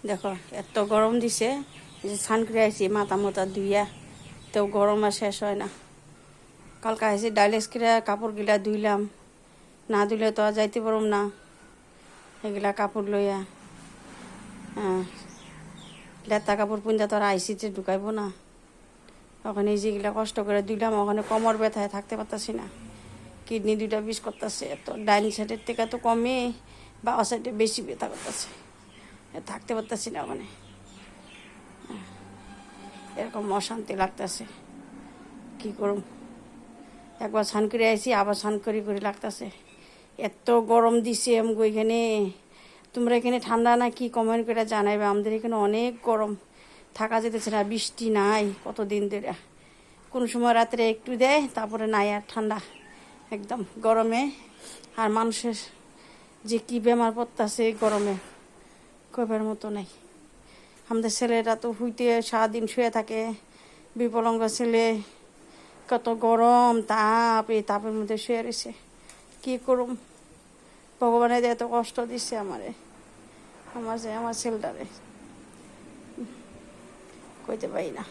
দেখো এত গরম দিছে, স্নান করে আইছি মাথা মতা ধুইয়া, তো গরম আর শেষ হয় না। কালকে আইসি ডাইলেক্স করে কাপড়গুলা ধুইলাম, না ধুইলে তো আর যাইতে পারম না। এগুলা কাপড় লইয়া লেতা কাপড় পুঁজা তো আর আইসিতে ঢুকাইব না। ওখানে যেগুলা কষ্ট করে ধুইলাম, ওখানে কোমর ব্যথায় থাকতে পারতাছি না, কিডনি দুইটা বিষ করতেছে। তো ডাইন সাইডের থেকে তো কমে, বাবা সাইডে বেশি ব্যথা করতেছে, থাকতে পারতাছি না ওখানে। এরকম অশান্তি লাগতেছে, কি করুম। একবার স্নান করে আইসি, আবার স্নান করে লাগতেছে। এত গরম দিছে আমগো এখানে। তোমরা এখানে ঠান্ডা না কি কমেন্ট করে জানাইবে। আমাদের এখানে অনেক গরম, থাকা যেতেছে না, বৃষ্টি নাই কতদিন ধরে। কোনো সময় রাত্রে একটু দেয়, তারপরে নাই আর ঠান্ডা একদম গরমে। আর মানুষের যে কি বেমার পড়তেছে গরমে কইবার মতো নাই। আমাদের ছেলেরা তো হুইতে সারাদিন শুয়ে থাকে, বিপলঙ্গ ছেলে, কত গরম তাপ, এই তাপের মধ্যে শুয়ে রয়েছে। কী করুম, ভগবানের এত কষ্ট দিচ্ছে আমার ছেলেটারে, কইতে পারি না।